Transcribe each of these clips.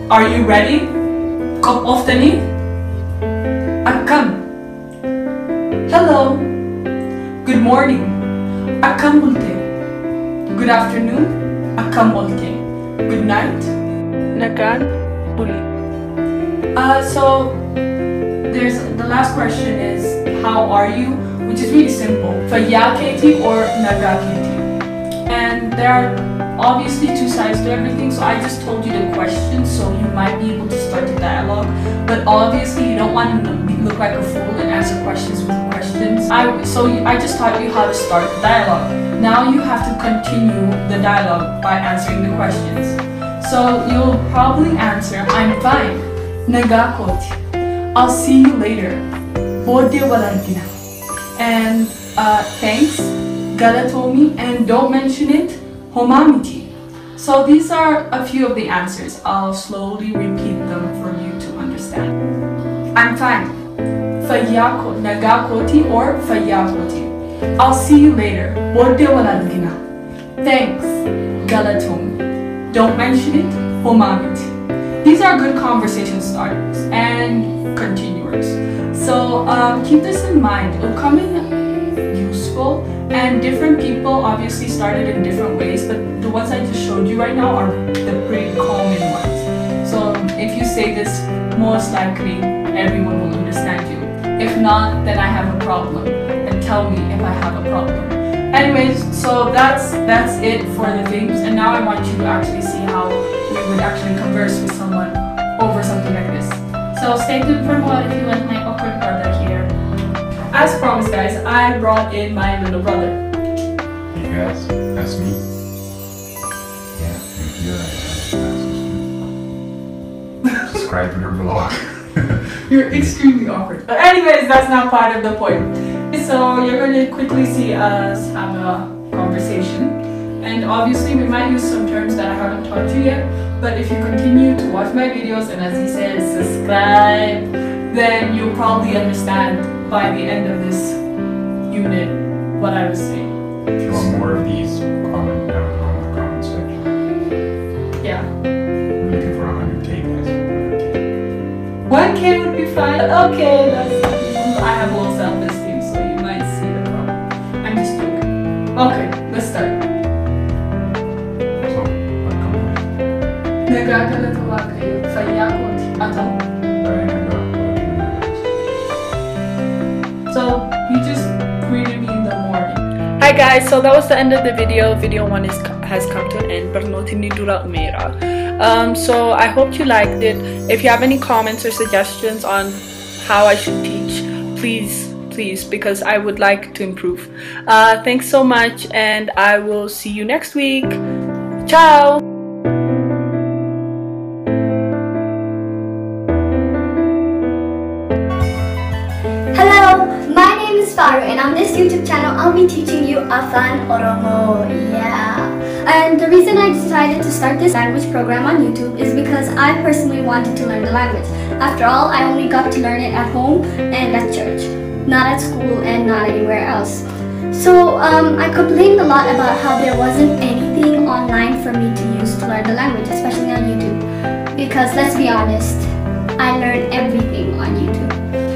Are you ready? Qophooftanii? Akkam. Hello. Good morning. Akkam bulte. Good afternoon. Akkam olte. Good night. Nagaan buli. So there's the last question is how are you, which is really simple. Fayyaa keeti or nagaa keeti. And there are obviously two sides to everything, so I just told you the questions so you might be able to start the dialogue, but obviously you don't want to look like a fool and answer questions with questions. I just taught you how to start the dialogue. Now you have to continue the dialogue by answering the questions. So you'll probably answer, I'm fine. Nagaa kooti. I'll see you later. Booddee wal argina. And thanks. Galatomi, and don't mention it. Homamiti. So these are a few of the answers. I'll slowly repeat them for you to understand. I'm fine. Fayyaa kooti. Nagaa kooti or fayyaa kooti. I'll see you later. Booddee wal argina. Thanks. Galatomi. Don't mention it. Homamiti. These are good conversation starters and continuers. So keep this in mind. It'll come in useful, and different people obviously started in different ways, but the ones I just showed you right now are the pretty common ones. So if you say this, most likely everyone will understand you. If not, then I have a problem, and tell me if I have a problem. Anyways, so that's it for the things, and now I want you to actually see how we would actually converse with someone over something like this. So stay tuned for more if you want my awkward brother here. As promised, guys, I brought in my little brother. Hey guys, that's me. Yeah, and here I am. Subscribe to her vlog. You're extremely awkward. But anyways, that's not part of the point. So you're going to quickly see us have a conversation. And obviously we might use some terms that I haven't taught you yet. But if you continue to watch my videos and, as he said, subscribe, then you'll probably understand by the end of this unit what I was saying. If you want more of these, comment down on the comment section. Yeah. I'm looking for 100K, guys. 1K would be fine. Okay, I have low self-esteem, so you might see the problem. I'm just joking. Okay, let's start. So, what comment? Nagaa galatooma kayo. Fayyaa kooti. Ataw. So you just greeted me in the morning. Hi guys, so that was the end of the video. Video 1 has come to an end. Barnootni dura umeera. So I hope you liked it. If you have any comments or suggestions on how I should teach, please, because I would like to improve. Thanks so much, and I will see you next week. Ciao! And on this YouTube channel, I'll be teaching you Afaan Oromo. Yeah. And the reason I decided to start this language program on YouTube is because I personally wanted to learn the language. After all, I only got to learn it at home and at church, not at school and not anywhere else. So I complained a lot about how there wasn't anything online for me to use to learn the language, especially on YouTube. Because let's be honest, I learned everything on YouTube.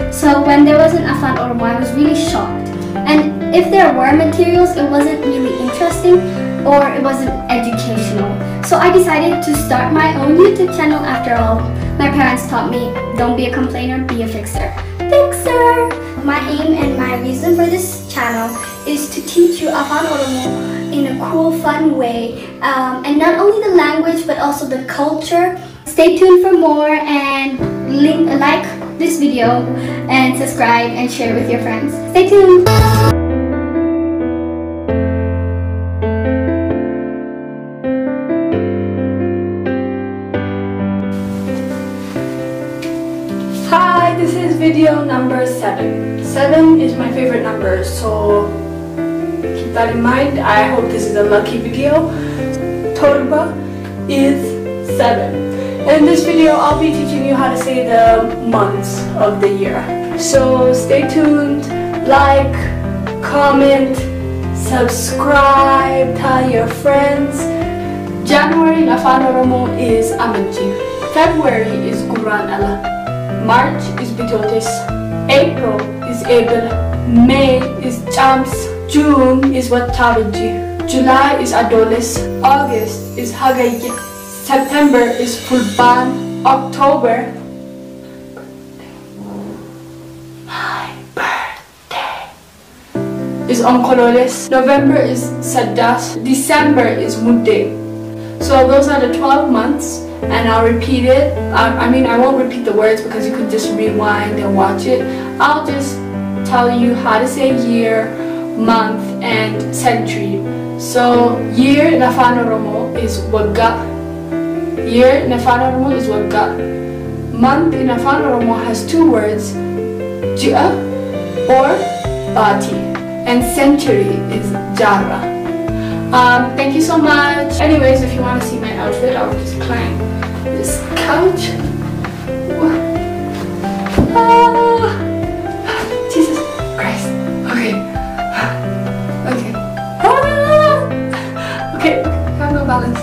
So when there was an Afaan Oromo, I was really shocked. And if there were materials, it wasn't really interesting or it wasn't educational. So I decided to start my own YouTube channel after all. My parents taught me, don't be a complainer, be a fixer. Fixer! My aim and my reason for this channel is to teach you Afaan Oromo in a cool, fun way. And not only the language, but also the culture. Stay tuned for more, and like this video and subscribe and share with your friends. Stay tuned! Hi, this is video number 7. 7 is my favorite number, so keep that in mind. I hope this is a lucky video. Torba is 7. In this video, I'll be teaching you how to say the months of the year. So stay tuned, like, comment, subscribe, tell your friends. January in Afaan Oromo is Amanji. February is Gurran Ala. March is Bitotis. April is Abel. May is Chams. June is Wattaviji. July is Adolis. August is Hagay. September is Fulban. October is Onkololis. November is Saddas. December is Mudde. So those are the 12 months, and I'll repeat it. I mean, I won't repeat the words because you could just rewind and watch it. I'll just tell you how to say year, month, and century. So year in Afaan Oromoo is Wagga. Year in Afaan Oromoo is Wagga. Month in Afaan Oromoo has two words, Ji'a or Bati. And century is Jara. Thank you so much. Anyways, if you want to see my outfit, I'll just climb this couch. Jesus Christ. Okay. Okay. Okay, I have no balance.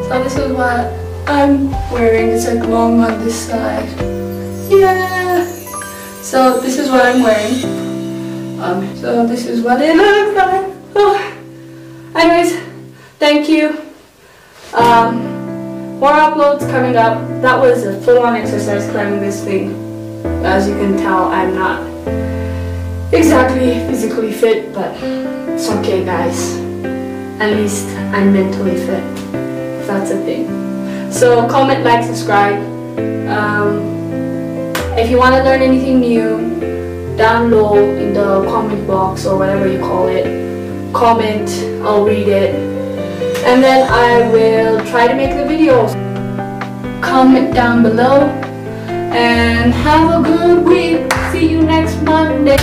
So this is what I'm wearing. It's like long on this side. Yeah. So this is what I'm wearing. So this is what it looks like. Oh. Anyways, thank you. More uploads coming up. That was a full-on exercise climbing this thing. As you can tell, I'm not exactly physically fit, but it's okay, guys. At least I'm mentally fit, if that's a thing. So comment, like, subscribe. If you want to learn anything new, down low in the comment box or whatever you call it, comment, I'll read it, and then I will try to make the videos. Comment down below and have a good week. See you next Monday.